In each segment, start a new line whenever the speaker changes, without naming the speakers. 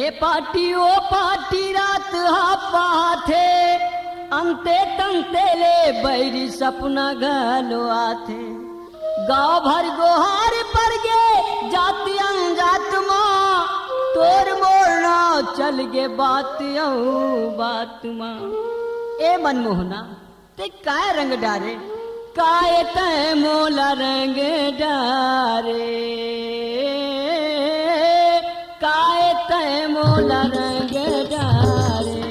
ए party ओ party रात हापा थे अंते तंते ले बैरी सपना घलो आथे गाँव भर गोहार पर गे जाति अनजात माँ तोर मोरना चल गे बात माँ। ए मनमोहना ते काय रंग डारे काय तय मोला रंग डारे काय तय मोला रंग डारे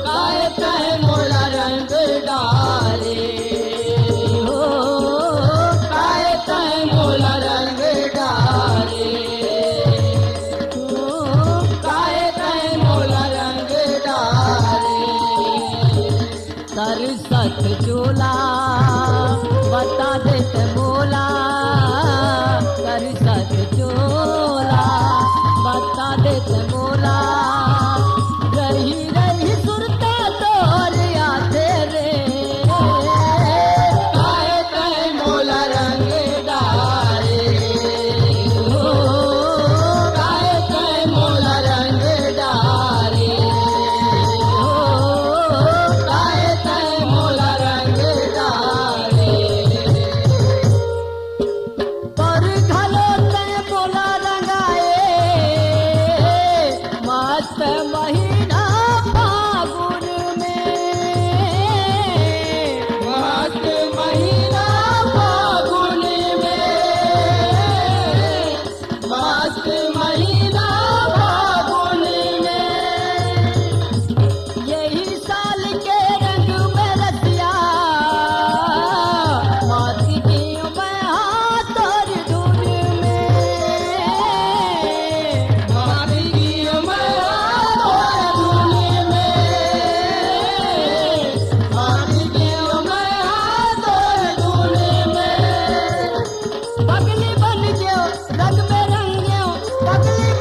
काय तय मोला रंग डारे काय तय मोला रंग डारे काय तय मोला रंग डारे तरसत चोला बता देत मोला तरसत चोला बता देत मोला रही रही सुरता तोर आते रे काय तय मोला रंग डारे काय तय मोला रंग डारे काय तय मोला रंग डारे पर घलो तय मोला रंगाए मस्त महीना फागुन में मस्त महीना फागुन में मस्त महीना फागुन में यही साल के रंग में रसिया माती की मैं हाथ और धुन में माती की मैं हाथ और धुन में माती की मैं हाथ और धुन में पगली बन गयो रंग में रंग गयो पगली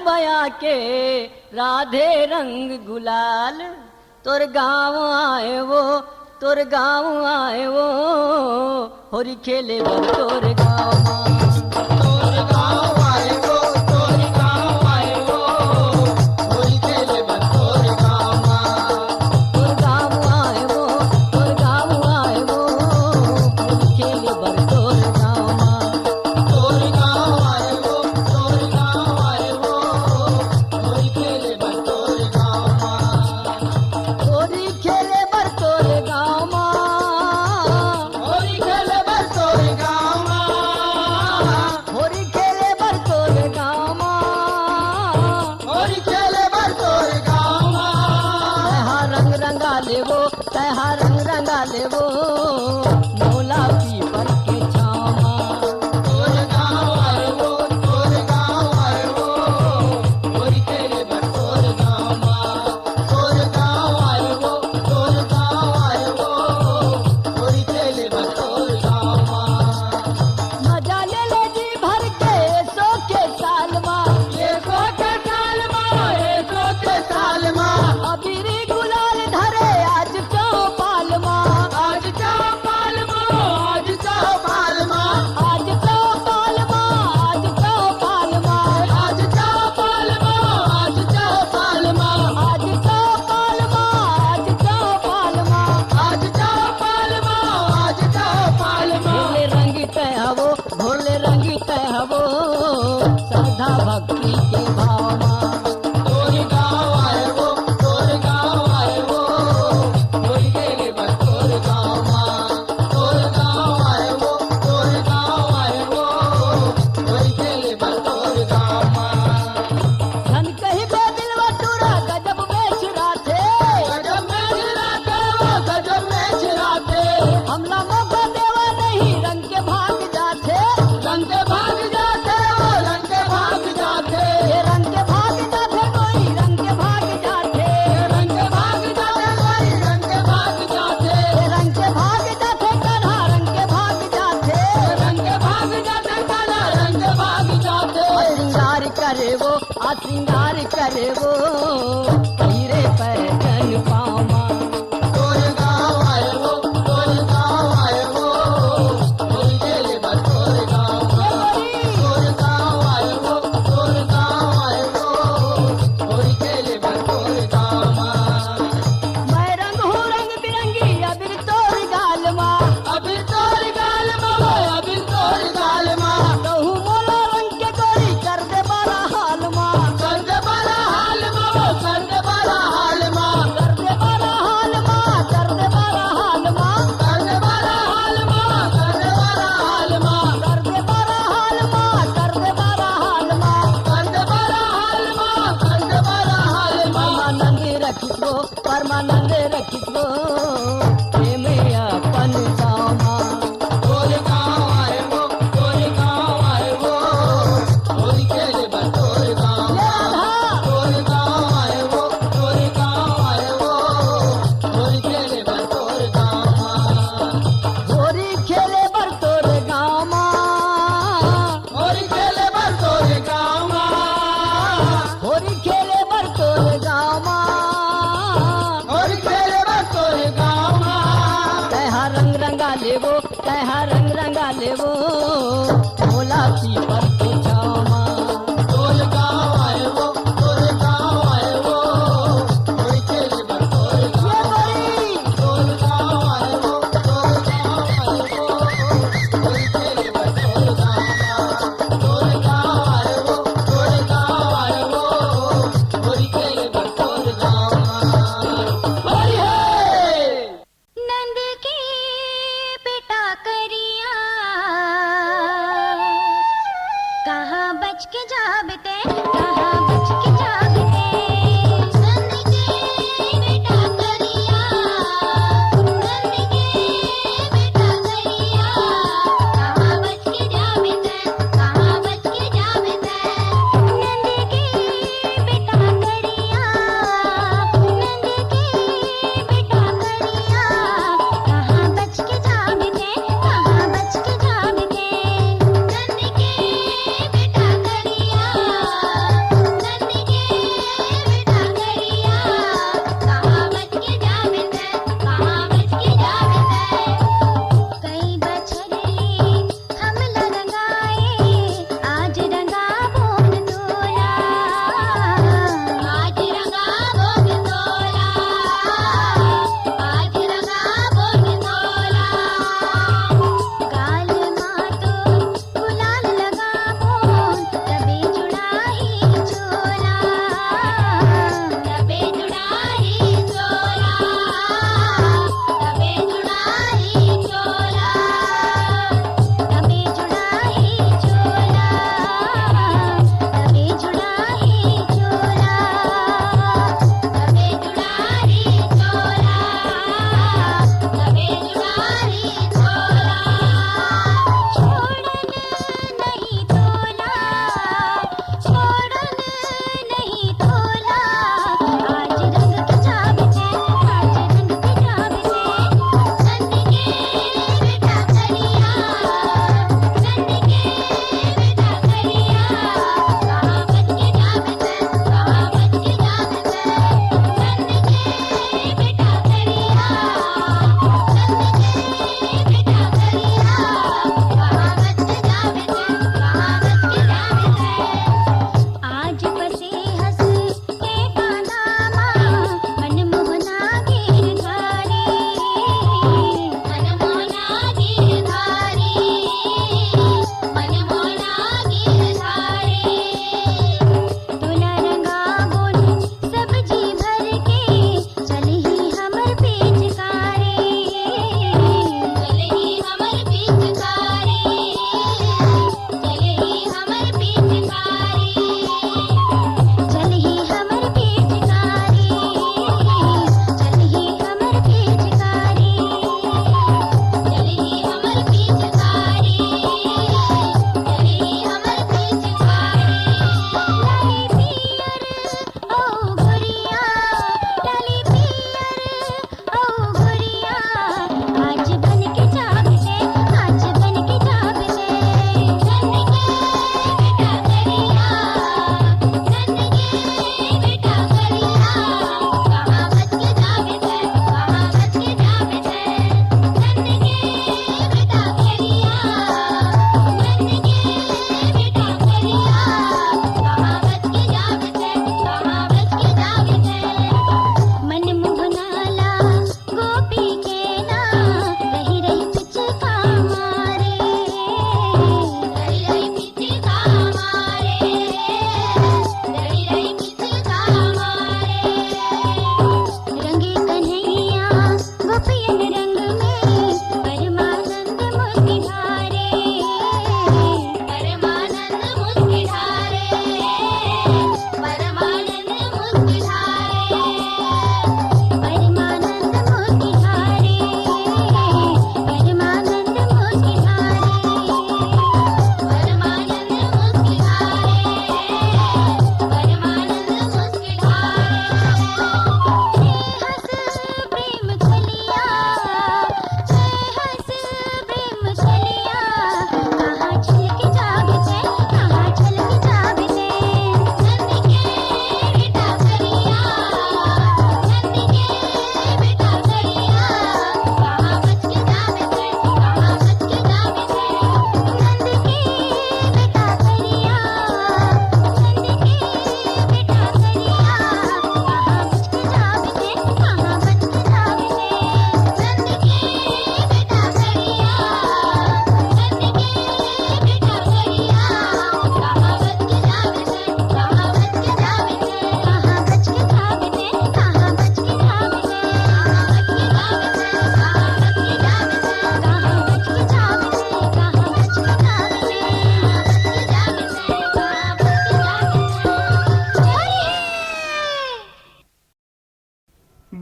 बया के राधे रंग गुलाल तोर गाँव आए वो तोर गाँव आए वो होरी खेले बर तोर गाँव
तोर गाँव आए वो तोर गाँव आए वो होरी खेले बर तोर गाँव
तोर गाँव आए वो तोर गाँव आए वो होरी खेले बर तोर गाँव
तोर गाँव आए वो तोर गाँव आए वो होरी खेले बर तोर गाँव
होरी खेले बर तोर गाँव
होरी खेले बर तोर गाँव
होरी खेले बर तोर गाँव
होरी खेले बर तोर गाँव
तैहा रंग रंगा लेवो तैहा रंग रंगा लेवो मोला पीपर के छावा
तोर गाँव आए वो तोर गाँव आए वो होरी खेले बर तोर गाँव तोर गाँव आए वो तोर गाँव आए वो होरी खेले बर तोर गाँव
मजा ले ले जी भर के सो के साल माँ
ये सो के साल माँ ये सो के साल माँ
अबीरी गुलाल धरे आज चौपाल माँ
आज चौपाल माँ आज चौपाल माँ
आज चौपाल माँ आज चौपाल माँ
आज चौपाल माँ आज चौपाल माँ
आज चौपाल माँ आज चौपाल माँ
आज चौपाल माँ आज चौपाल माँ
भोले रंगी तय हवो भोले रंगी तय हवो श्रद्धा भक्ति के भाव माँ
तोर गाँव आए वो तोर गाँव आए वो होरी खेले बर तोर गाँव तोर गाँव आए वो तोर गाँव आए वो होरी खेले बर तोर गाँव
धन कही बे दिलवा टूरा गजब बेच राथे
गजब में चिराते वो गजब में चिराते
हमला मौका देवा नहीं रंग के भाग जाते
रंग के भाग जाते वो रंग के भाग जाते
ये रंग के भाग जाते कोई रंग के भाग जाते
रंग के भाग जाते कोई रंग के भाग जाते
ये रंग के भाग जाते कन्हा रंग के भाग जाते
रंग के भाग जाते काला रंग के भाग जाते
और श्रृंगार करे वो आ श्रृंगार करे वो हीरे पर जन पामा
तोर गाँव आए वो तोर गाँव आए वो होरी खेले बर तोर गाँव तोर गाँव आए वो तोर गाँव आए वो होरी खेले बर तोर गाँव
मैं रंग हूँ रंग बिरंगी अबिर तोर गाल माँ
अभी तोर गाल माँ अभी तोर गाल माँ
कहूँ मोला रंग के गोरी कर दे बड़ा हाल माँ
कर दे बड़ा हाल माँ कर दे बड़ा हाल माँ
कर दे बड़ा हाल माँ कर दे बड़ा हाल माँ
कर दे बड़ा हाल माँ कर दे बड़ा हाल माँ
कर दे बड़ा हाल माँ कर दे बड़ा हाल माँ
कर दे बड़ा हाल माँ कर दे बड़ा हाल माँ
परमानंद रखितो परमानंद रखितो प्रेम अपन दामा
तोर गाँव आए वो तोर गाँव आए वो होरी खेले बर तोर गाँव तोर गाँव आए वो तोर गाँव आए वो होरी खेले बर तोर गाँव
होरी खेले बर तोर गाँव
होरी खेले बर तोर गाँव
होरी खेले बर तोर गाँव
होरी खेले बर तोर गाँव
तैहा रंग रंगा लेवो तैहा रंग रंगा लेवो भोला पीपर के छावा
तोर गाँव आए वो तोर गाँव आए वो होरी खेले बर तोर गाँव तोर गाँव आए वो तोर गाँव आए वो होरी खेले बर तोर गाँव तोर गाँव आए वो तोर गाँव आए वो होरी खेले बर तोर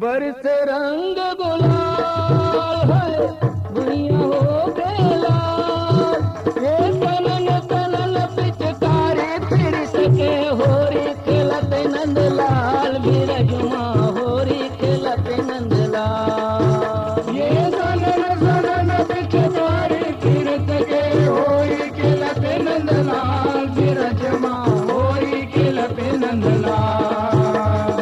बरस रंग गुलाल है दुनिया हो गेला ये तनन तनन पिचकारी फिर सके होरी खेलत नंदलाल बिरजुमा होरी खेलत नंदलाल ये तनन तनन पिचकारी फिर सके होरी खेलत नंदलाल बिरजुमा होरी खेलत नंदलाल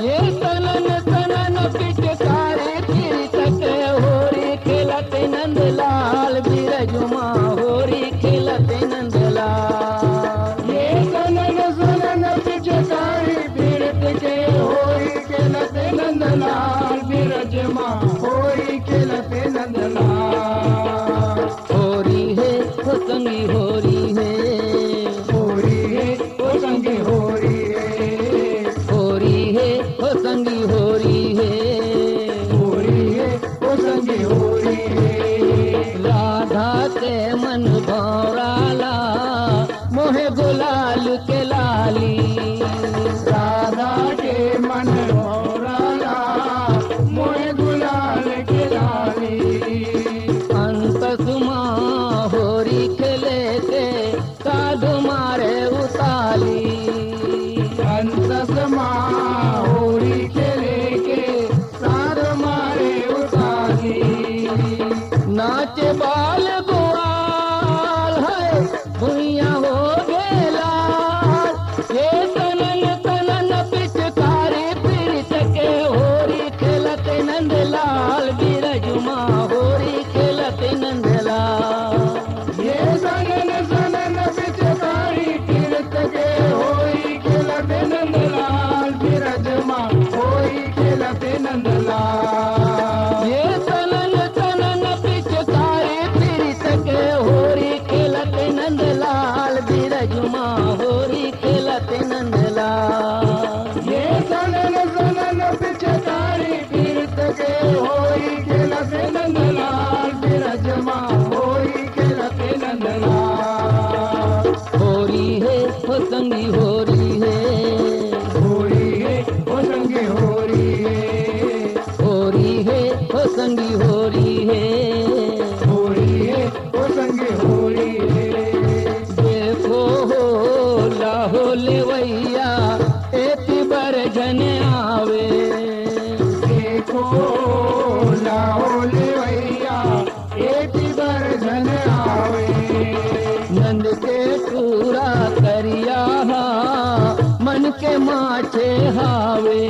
ये तनन तनन पिचकारी फिर सके होरी खेलत नंदलाल बिरजुमा होरी खेलत नंदलाल ये तनन तनन पिचकारी फिर सके होरी खेलत नंदलाल बिरजुमा होरी खेलत नंदलाल होरी है हो संगी होरी है हो संगी होरी है हो संगी होरी है हो संगी होरी है राधा के मन भौराला मोहे गुलाल के लाली राधा के मन भौराला मोहे गुलाल के लाली अंत सुमा होरी खेले के साधु मारे उताली अंत सुमा होरी खेले के साधु मारे उताली नाचे बाल गुआल है भुइया हो गेला ये तनन तनन पिचकारी फिर सके होरी खेलत नंदलाल बिरजुमा होरी खेलत नंदलाल ये तनन तनन पिचकारी फिर सके होरी खेलत नंदलाल बिरजुमा होरी खेलत नंदलाल ये तनन तनन पिचकारी फिर सके होरी खेलत नंदलाल बिरजुमा होरी खेलत नंदलाल ये तनन तनन पिचकारी फिर सके होरी खेलत नंदलाल बिरजुमा होरी खेलत नंदलाल होरी है हो संगी होरी है हो संगी होरी है हो संगी होरी है हो संगी होरी है देखो हो लाहो लेवैया एति बरजन आवे देखो लाहो लेवैया एति बरजन आवे नंद के टूरा करिया मन के माछे हावे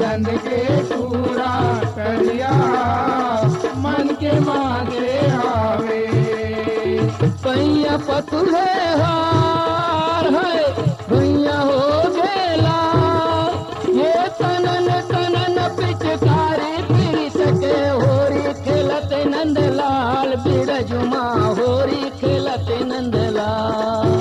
नंद के टूरा करिया मन के माछे हावे पैया पतुले हार है भैया हो गेला ये तनन तनन पिचकारी फिर सके होरी खेलत नंदलाल बिरजुमा होरी खेलत नंदलाल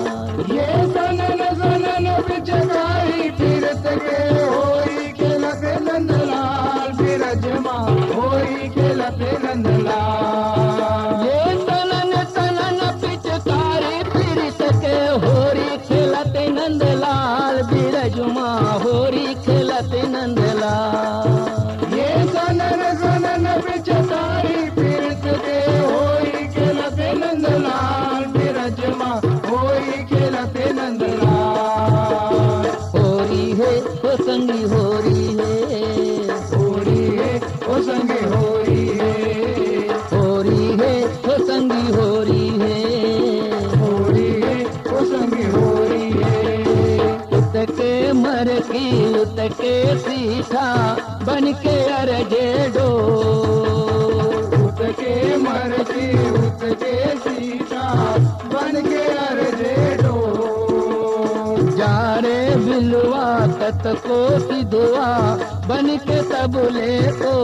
ये तनन तनन पिचकारी फिर सके होरी खेलत नंदलाल बिरजुमा होरी खेलत नंदलाल ये तनन तनन पिचकारी फिर सके होरी खेलत नंदलाल बिरजुमा होरी खेलत नंदलाल ये तनन तनन पिचकारी फिर सके होरी खेलत नंदलाल बिरजुमा होरी खेलत नंदलाल होरी है हो संगी होरी है हो संगी होरी है हो संगी होरी है हो संगी होरी है उतके मर की उतके सीठा बन के अरजे डो उतके मर की उतके सीठा बन के अरजे डो जा रे बिलवा तत को सिधुआ बन के तबले को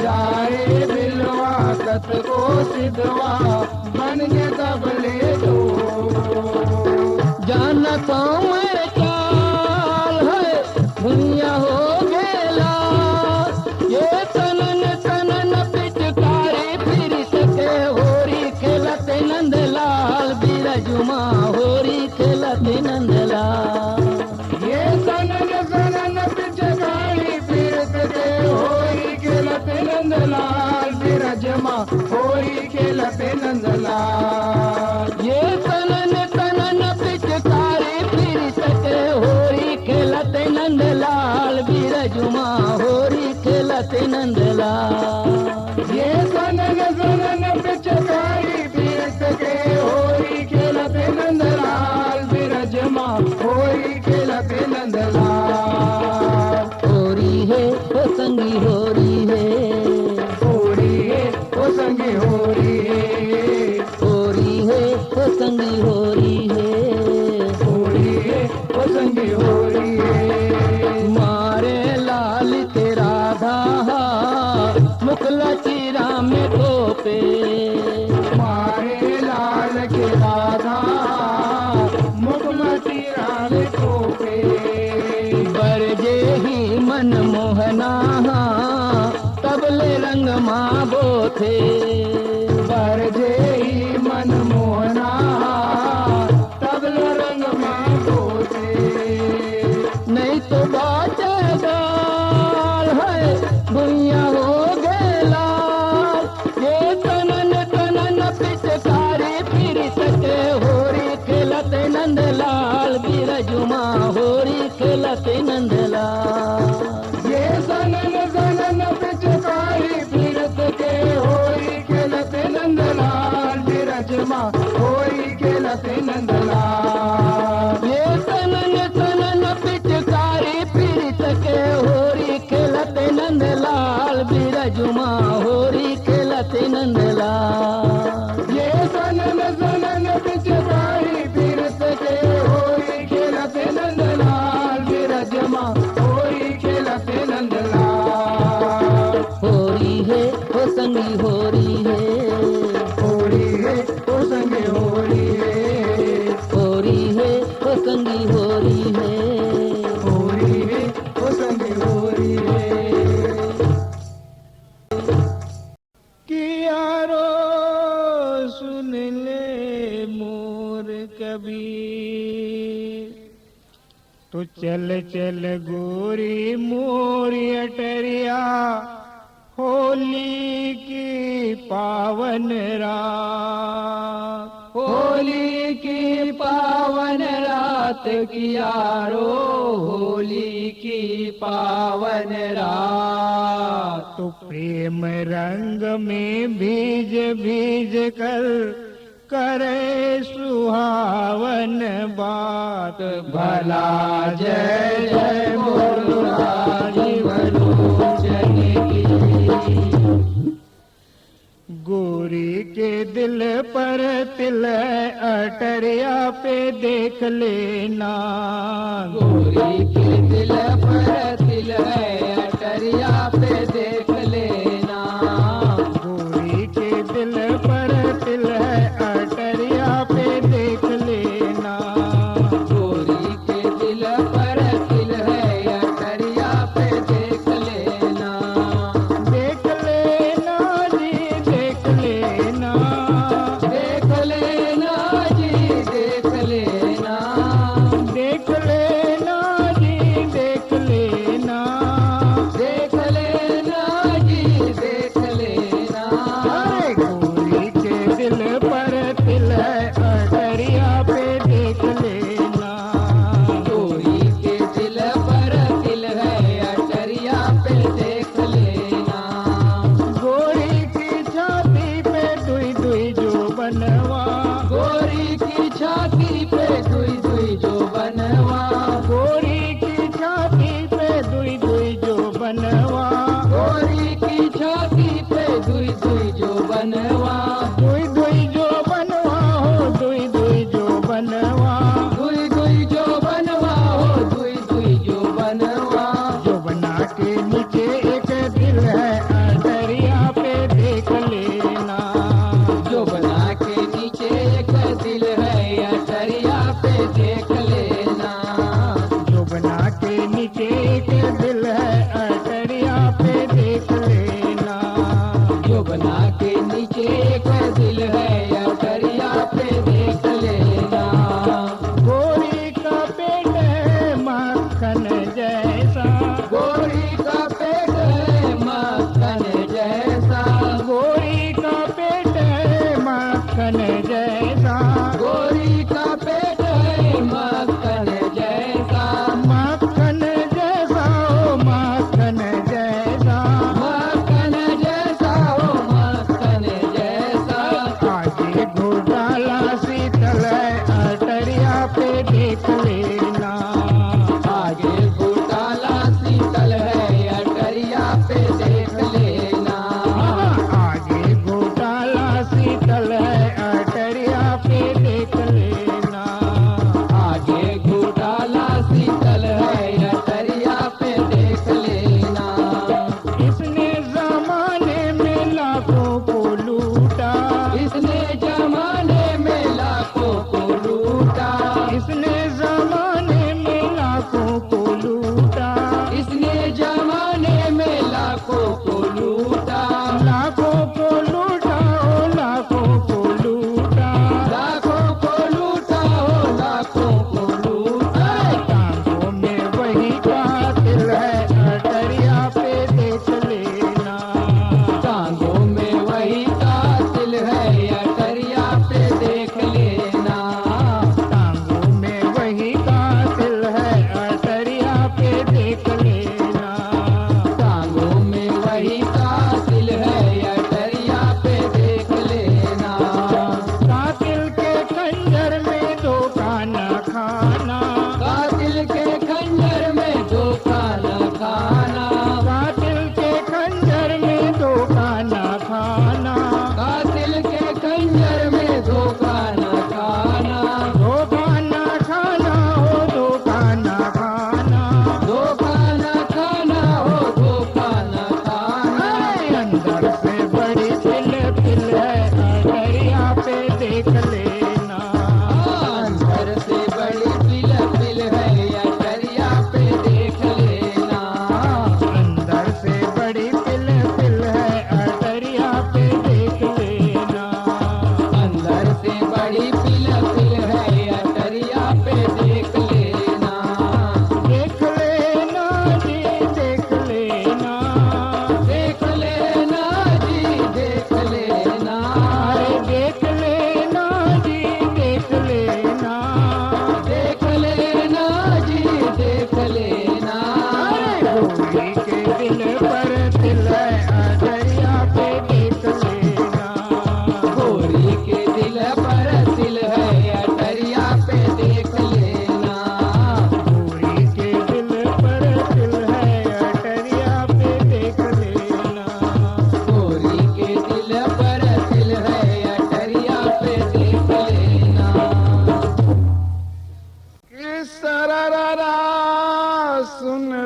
जा रे बिलवा तत को सिधुआ बन के तबले को जाना तो मैं चाल है दुनिया हो गेला ये तनन तनन पिचकारी फिर सके होरी खेलत नंदलाल बिरजुमा होरी खेलत नंदलाल ये तनन तनन पिचकारी फिर
बिरजुमा होरी खेलते नंदलाल।
ये सनन सनन पिचकारी बीत के होरी खेलते नंदलाल बिरजमा होरी खेलते नंदलाल।
होरी है ओ संगी होरी है,
होरी है ओ संगी होरी है,
होरी है ओ संगी होरी है,
होरी है ओ संगी होरी है।
मारे लाल के राधा मुकला चीरा में तोपे,
मारे लाल के राधा मुखमती राल तोपे।
बरजे ही मन मोहना तबले रंग माँ बोथे,
बरजे ही मन मोहना तबल रंग माँ बोते।
नहीं तो बाटे गाल है भुइया हो गए लाल। ये तनन तनन पिचकारी फिर सके होरी खेलते नंदलाल, बिरजुमा होरी खेलते नंदलाल।
ये सनन सनन पिचकारी फिरत के होरी खेलते नंदलाल बिरजमा होरी खेलते नंदलाल।
ये तनन तनन पिचकारी फिर सके होरी खेलते नंदलाल, बिरजुमा होरी खेलते नंदलाल।
ये सनन सनन पिचकारी फिरत के होरी खेलते नंदलाल बिरजमा होरी खेलते नंदलाल।
होरी है ओ संगी होरी है,
होरी है ओ संगे होरी है,
होरी है ओ संगी होरी है।
होरी है ओ संगे होरी है। कि यारो सुन ले मोर कबीर, तो चल चल गोरी मोरी अटरिया होली की पावन रात। होली की पावन रात की यारो होली की पावन रात। तो प्रेम रंग में भीज भीज कर करे सुहावन बात। भला जय जय बोला जीवलोचन की। गोरी के दिल पर तिल अटरिया पे देख लेना। गोरी के दिल पर तिल अटरिया पे देख लेना। गोरी के दिल पर तिल अटरिया पे देख लेना। गोरी के दिल पर तिल अटरिया पे देख लेना। देख लेना जी देख लेना। देख लेना जी देख लेना। देख लेना जी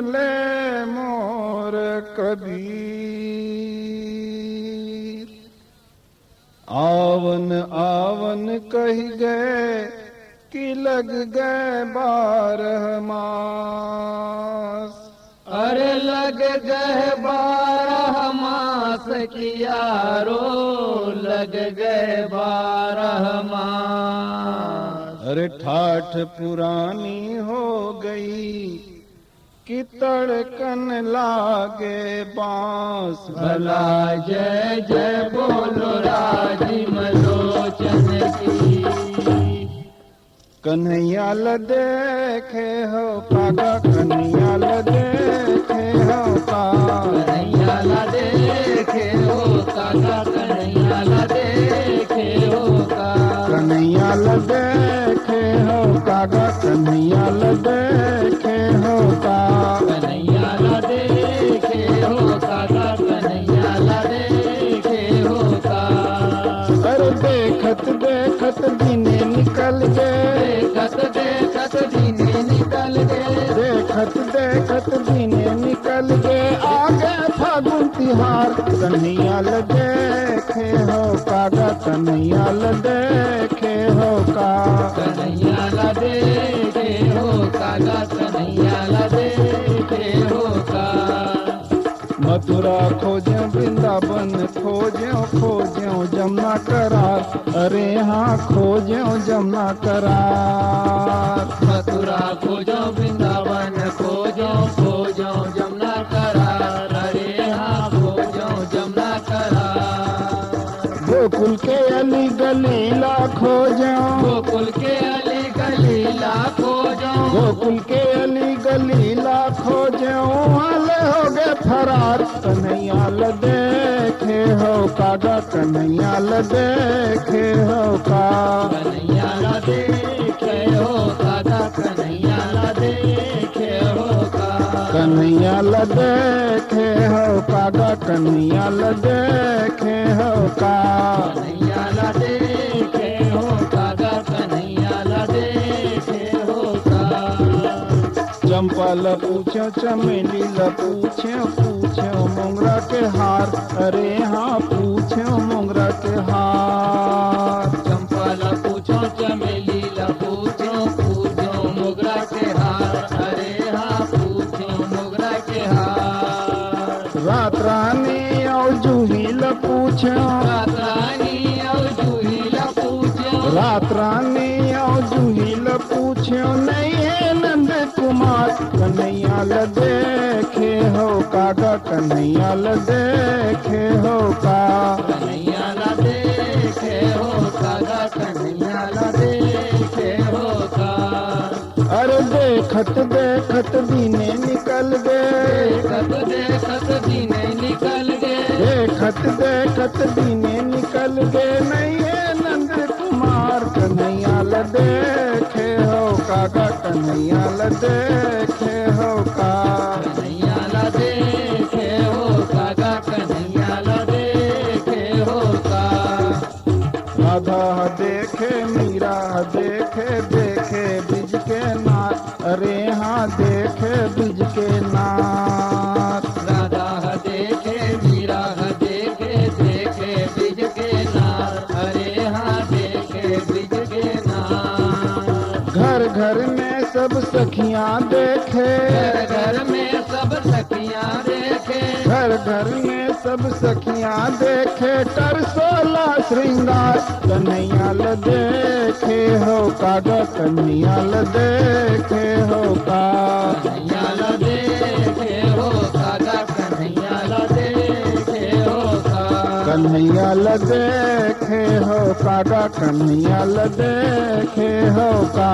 ले मोर कबीर। आवन आवन कही गए कि लग गए 12 मास।
अरे लग गए 12 मास कियारो, लग गए 12 मास।
अरे ठाठ पुरानी हो गई कि तड़कन लागे बांस।
भला जय जय बोलो राजीव लोचन की।
कन्हैया ल देखे हो काका, कन्हैया ल देखे हो का।
कन्हैया ला देखे हो काका, कन्हैया ला देखे हो का।
कन्हैया ल देखे हो काका, कन्हैया ल देखे हो का।
कन्हैया ला देखे हो काका, कन्हैया ला देखे हो का।
अरे देखत देखत दिने निकल गए,
देखत देखत दिने निकल गए।
देखत देखत दिने निकल गए, आगे फागुन तिहार। कन्हैया ल देखे हो काका, कन्हैया ल देखे हो का।
कन्हैया ला देखे हो काका, कन्हैया ला देखे हो का।
मथुरा खोज्यो वृंदावन खोज्यो, खोज्यो जमुना करार। अरे हाँ खोज्यो जमुना करार।
मथुरा खोजो वृंदावन खोजो, खोजो जमुना करार। अरे हाँ खोजो जमुना करार।
गोकुल के अली गलीला खोज्यो,
गोकुल के अली गलीला खोजो।
गोकुल के अली गलीला खोज्यो, वाले हो गए फरार। कन्हैया ल देखे हो काका, कन्हैया ल देखे हो का।
कन्हैया ला देखे हो काका, कन्हैया ला देखे हो का।
कन्हैया ल देखे हो काका, कन्हैया ल देखे हो का।
कन्हैया ला देखे हो काका, कन्हैया ला देखे हो का।
चंपा ल पूछो, चमेली ल पूछो, पूछो मोंगरा के हार। अरे हाँ पूछो मोंगरा के हार।
चंपा ला पूछो, चमेली ला पूछो, पूछो मोगरा के हार। अरे हाँ पूछो मोगरा के हार।
रात रानी और जूही ल पूछो,
रात रानी और जूही ला पूछो।
रात रानी और जूही ल पूछो, नहीं है नंद कुमार। कन्हैया ल देखे हो काका, कन्हैया ल देखे हो का।
कन्हैया ला देखे हो काका, कन्हैया ला देखे हो का।
अरे देखत देखत दिने निकल गए,
देखत देखत दिने निकल गए।
देखत देखत दिने निकल गए, नहीं है नंद कुमार। कन्हैया ल देखे हो काका, कन्हैया ल देखे हो का।
कन्हैया ला देखे हो काका, कन्हैया ला देखे हो का।
राधा देखे मीरा देखे, देखे ब्रिज के नाथ। अरे हाँ देखे ब्रिज के नाथ।
राधा देखे मीरा देखे, देखे ब्रिज के नार। अरे हाँ देखे ब्रिज के नार।
घर घर में सब सखियां देखे,
घर घर में सब सखियां देखे।
घर घर में सब सखियां देखे, तरसोला श्रृंगार। कन्हैया ल देखे हो काका, कन्हैया ल देखे हो का।
कन्हैया ला देखे हो काका, कन्हैया ला देखे हो का।
कन्हैया ल देखे हो काका, कन्हैया ल देखे हो का।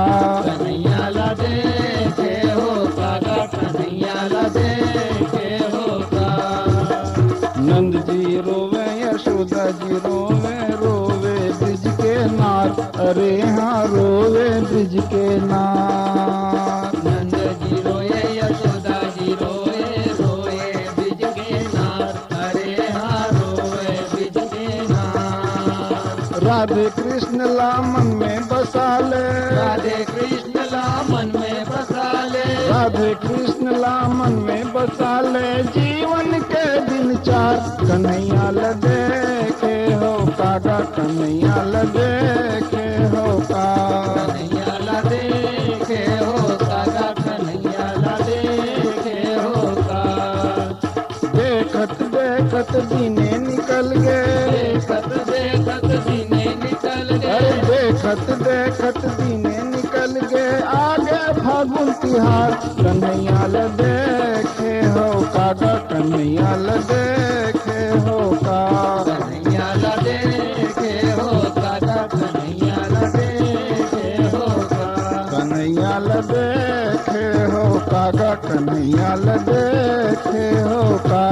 कन्हैया ला देखे हो काका, कन्हैया ला देखे हो का।
नंद जी रोवे, यशोदा जी रोवे, रोवे ब्रिज के नार। अरे हाँ रोवे ब्रिज के नार।
नंद जी रोए, यशोदा जी रोए, रोए ब्रिज के नार। अरे हाँ रोए ब्रिज के नार।
राधे कृष्ण ला मन में बसा ले,
राधे कृष्ण ला मन में बसा ले।
राधे कृष्ण ला मन मन में बसा ले जीवन के दिन चार कन्हैया ल देखे हो कागा कन्हैया ल देखे हो का
कन्हैया ला देखे हो कागा कन्हैया ला देखे हो का
देखत देखत दिने निकल गए
देखत देखत दिने निकल
अरे
गए
देखत देखत दिने निकल गए आगे फागुन तिहार कन्हैया ल देखे हो कागा कन्हैया ल देखे हो का
कन्हैया ला देखे हो कागा कन्हैया ला देखे हो का
कन्हैया ल देखे हो कागा कन्हैया ल देखे हो का